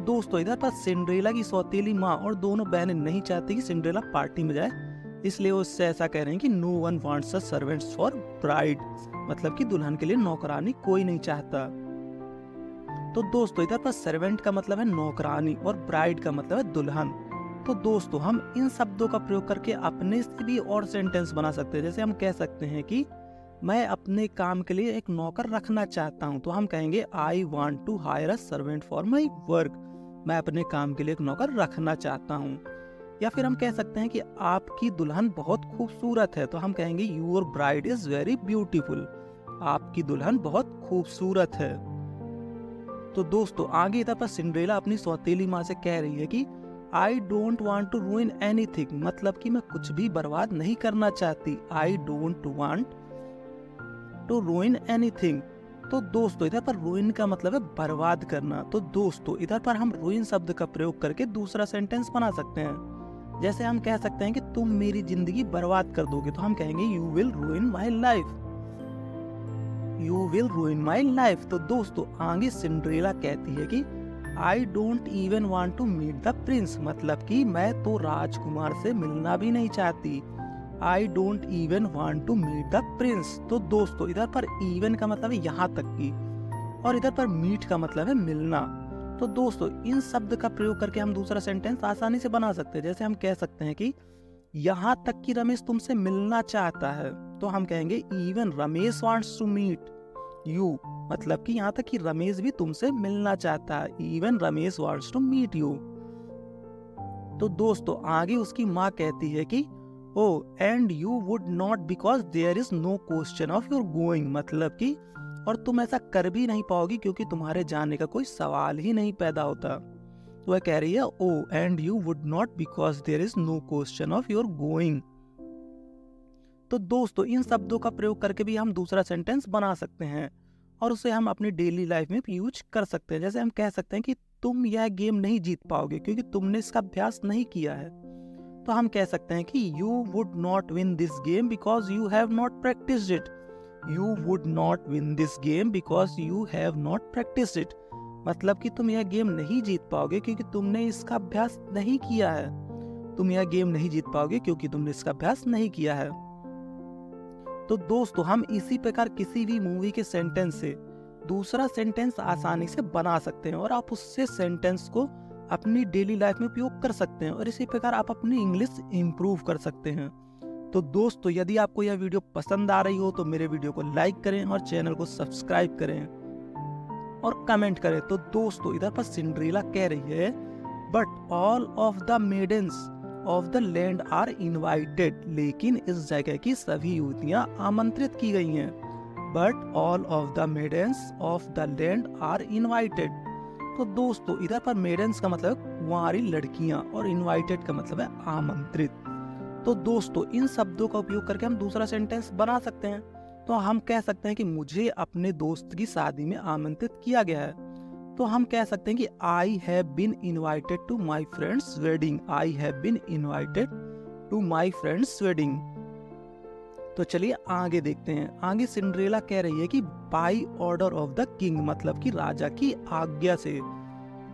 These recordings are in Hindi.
दोस्तों इधर पर सिंड्रेला की सौतेली माँ और दोनों बहनें नहीं चाहती कि सिंड्रेला पार्टी में जाए, इसलिए वो उससे ऐसा कह रहे हैं कि no one wants a servants for bride, मतलब कि दुल्हन के लिए नौकरानी कोई नहीं चाहता। तो दोस्तों इधर पर सर्वेंट का मतलब है नौकरानी और ब्राइड का मतलब है दुल्हन। तो दोस्तों हम इन शब्दों का प्रयोग करके अपने से भी और सेंटेंस बना सकते हैं। जैसे हम कह सकते हैं कि मैं अपने काम के लिए एक नौकर रखना चाहता हूँ, तो हम कहेंगे I want to hire a servant for my work, मैं अपने काम के लिए एक नौकर रखना चाहता हूँ। या फिर हम कह सकते हैं कि आपकी दुल्हन बहुत खूबसूरत है, तो हम कहेंगे your bride is very beautiful, आपकी दुल्हन बहुत खूबसूरत है। तो दोस्तों आगे इधर पर सिंड्रेला अपनी सौतेली माँ से कह रही है कि I don't want to ruin anything, मतलब कि मैं कुछ भी बर्बाद नहीं करना चाहती। I don't want to ruin anything. तो दोस्तों इधर पर रूइन का मतलब है बर्बाद करना। तो दोस्तों इधर पर हम रूइन शब्द का प्रयोग करके दूसरा सेंटेंस बना सकते हैं। जैसे हम कह सकते हैं कि तुम मेरी जिंदगी बर्बाद कर दोगे, तो हम कहेंगे you will ruin my life, you will ruin my life. तो दोस्तों आगे सिंड्रेला कहती है कि I don't even want to meet the prince, मतलब कि मैं तो राजकुमार से मिलना भी नहीं चाहती। I don't even want to meet the prince. तो दोस्तों इधर पर इवन का मतलब है यहाँ तक की, और इधर पर मीट का मतलब है मिलना। तो दोस्तों इन शब्द का प्रयोग करके हम दूसरा सेंटेंस आसानी से बना सकते हैं। जैसे हम कह सकते हैं कि यहाँ तक कि रमेश तुमसे मिलना चाहता है, तो हम कहेंगे even Ramesh wants to meet you, मतलब कि यहाँ तक कि रमेश भी तुमसे मिलना चाहता है। Even Ramesh wants to meet you. तो दोस्तों आगे उसकी माँ कहती है कि oh and you would not because there is no question of your going, मतलब कि और तुम ऐसा कर भी नहीं पाओगी क्योंकि तुम्हारे जाने का कोई सवाल ही नहीं पैदा होता। तो वह कह रही है oh and you would not because there is no question of your going. तो दोस्तों इन शब्दों का प्रयोग करके भी हम दूसरा सेंटेंस बना सकते हैं और उसे हम अपनी डेली लाइफ में यूज कर सकते हैं। जैसे हम कह सकते हैं कि तुम यह गेम नहीं जीत पाओगे क्योंकि तुमने इसका अभ्यास नहीं किया है, तो हम कह सकते हैं कि you would not win this game because you have not practised it, you would not win this game because you have not practised it, मतलब कि तुम यह गेम नहीं जीत पाओगे क्योंकि तुमने इसका अभ्यास नहीं किया है। तुम यह गेम नहीं जीत पाओगे क्योंकि तुमने इसका अभ्यास नहीं किया है। तो दोस्तों हम इसी प्रकार किसी भी मूवी के सेंटेंस से दूसरा सेंटेंस आसानी से बना सकते हैं और आप उससे सेंटेंस को अपनी डेली लाइफ में उपयोग कर सकते हैं और इसी प्रकार आप अपनी इंग्लिश इंप्रूव कर सकते हैं। तो दोस्तों यदि आपको यह वीडियो पसंद आ रही हो तो मेरे वीडियो को लाइक करें और चैनल को सब्सक्राइब करें और कमेंट करें। तो दोस्तों इधर पर सिंड्रेला कह रही है but all of the maidens of the land are invited, लेकिन इस जगह की सभी युवतियां आमंत्रित की गई हैं। But all of the maidens of the land are invited. तो दोस्तों इधर पर मेडन्स का मतलब कुंवारी लड़कियां और इनवाइटेड का मतलब है आमंत्रित। तो दोस्तों इन शब्दों का उपयोग करके हम दूसरा सेंटेंस बना सकते हैं। तो हम कह सकते हैं कि मुझे अपने दोस्त की शादी में आमंत्रित किया गया है, तो हम कह सकते हैं कि I have been invited to my friends wedding, I have been invited to my friends wedding. तो चलिए आगे देखते हैं। आगे सिंड्रेला कह रही है कि by order of the king, मतलब कि राजा की आज्ञा से,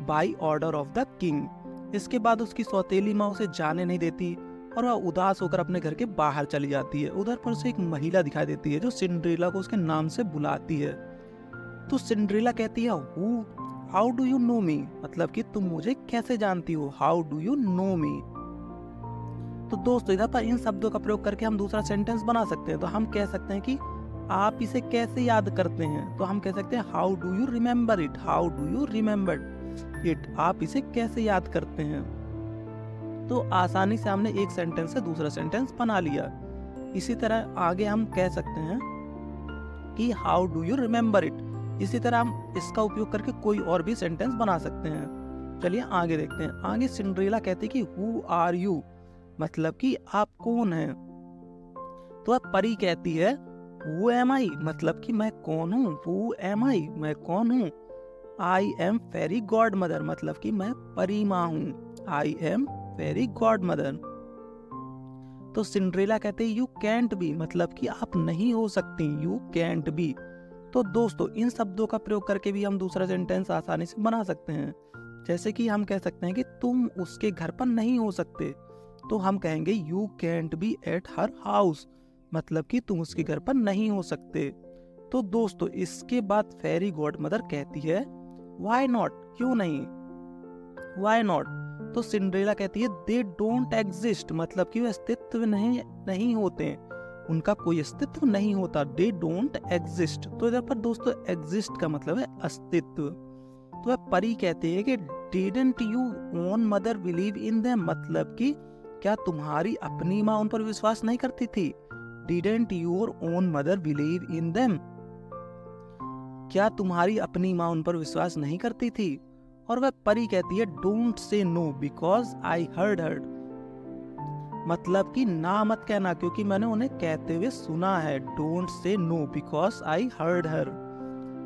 by order of the king. इसके बाद उसकी सौतेली माँ उसे जाने नहीं देती और वह उदास होकर अपने घर के बाहर चली जाती है। उधर पर उसे एक महिला दिखाई देती है जो सिंड्रेला को उसके नाम से बुलाती है। तो सिंड्रेला कहती है हाउ डू यू नो मी, मतलब कि तुम मुझे कैसे जानती हो, हाउ डू यू नो मी। तो दोस्तों इधर पर इन शब्दों का प्रयोग करके हम दूसरा सेंटेंस बना सकते हैं। तो हम कह सकते हैं कि आप इसे कैसे याद करते हैं, तो हम कह सकते हैं how do you remember it, how do you remember it, आप इसे कैसे याद करते हैं। तो आसानी से हमने एक सेंटेंस से दूसरा सेंटेंस बना लिया। इसी तरह आगे हम कह सकते हैं कि how do you remember it. इसी तरह हम इसका उपयोग करके कोई और भी सेंटेंस बना सकते हैं। चलिए आगे देखते हैं। आगे सिंड्रेला कहती है कि हु आर यू, मतलब कि आप कौन हैं। तो अब परी कहती है हु एम आई, मतलब कि मैं कौन हूँ, हु एम आई, मैं कौन हूँ। I am fairy god mother, मतलब कि मैं परी माँ हूँ, I am fairy god mother. तो सिंड्रेला कहते हैं यू कैंट बी, मतलब कि आप नहीं हो सकती, यू कैंट बी। तो दोस्तों इन शब्दों का प्रयोग करके भी हम दूसरा सेंटेंस आसानी से बना सकते हैं। जैसे कि हम कह सकते हैं कि तुम उसके घर पर नहीं हो सकते, तो हम कहेंगे you can't B at her house, मतलब कि तुम उसके घर पर नहीं हो सकते। तो दोस्तों इसके बाद फेरी गॉड मदर कहती है व्हाई नॉट, क्यों नहीं, व्हाई नॉट। तो सिंड्रेला कहती है दे डोंट एग्जिस्ट, मतलब कि वे अस्तित्व नहीं होते, उनका कोई अस्तित्व नहीं होता, दे डोंट एग्जिस्ट। तो इधर पर दोस्तों एग्जिस्ट का मतलब है अस्तित्व। तो वह परी कहती है कि didn't you own mother believe in them, मतलब कि क्या तुम्हारी अपनी माँ उन पर विश्वास नहीं करती थी, didn't your own mother believe in them, क्या तुम्हारी अपनी माँ उन पर विश्वास नहीं करती थी। और वह परी कहती है don't say no because I heard her, मतलब कि ना मत कहना क्योंकि मैंने उन्हें कहते हुए सुना है, don't say no because I heard her.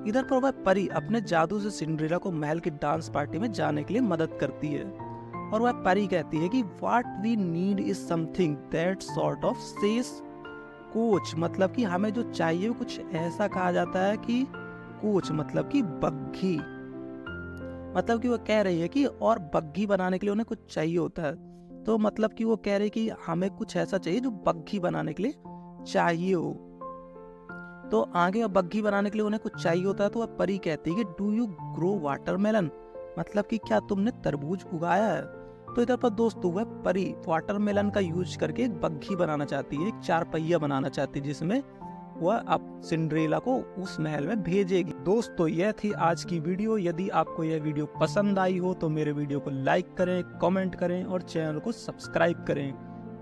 इधर पर वह परी अपने जादू से सिंड्रेला को महल की डांस पार्टी में जाने के लिए मदद करती है, और वह परी कहती है कि what we need is something that sort of says coach, मतलब कि हमें जो चाहिए वो कुछ ऐसा कहा जाता है कि कोच मतलब कि बग्घी, मतलब कि वो कह रही है कि और बग्घी बनाने के लिए उन्हें कुछ चाहिए होता है, तो मतलब कि वो कह रही है कि हमें कुछ ऐसा चाहिए जो बग्घी बनाने के लिए चाहिए हो। तो आगे बग्घी बनाने के लिए उन्हें कुछ चाहिए होता है, तो वह परी कहती है कि डू यू ग्रो वाटरमेलन, मतलब कि क्या तुमने तरबूज उगाया है। तो इधर पर दोस्तों वह परी वाटरमेलन का यूज करके एक बग्घी बनाना चाहती है, एक 4 पहिया बनाना चाहती है जिसमें वह अब सिंड्रेला को उस महल में भेजेगी। दोस्तों यह थी आज की वीडियो। यदि आपको यह वीडियो पसंद आई हो तो मेरे वीडियो को लाइक करें, कमेंट करें और चैनल को सब्सक्राइब करें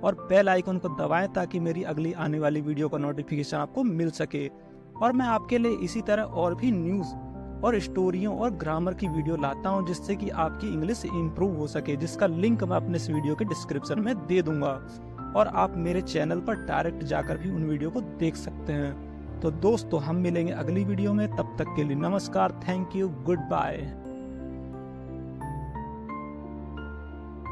और बेल आइकन को दबाएं ताकि मेरी अगली आने वाली वीडियो का नोटिफिकेशन आपको मिल सके। और मैं आपके लिए इसी तरह और भी न्यूज़ और स्टोरियों और ग्रामर की वीडियो लाता हूं जिससे कि आपकी इंग्लिश इंप्रूव हो सके, जिसका लिंक मैं अपने इस वीडियो के डिस्क्रिप्शन में दे दूंगा और आप मेरे चैनल पर डायरेक्ट जाकर भी उन वीडियो को देख सकते हैं। तो दोस्तों हम मिलेंगे अगली वीडियो में, तब तक के लिए नमस्कार, थैंक यू, गुड बाय।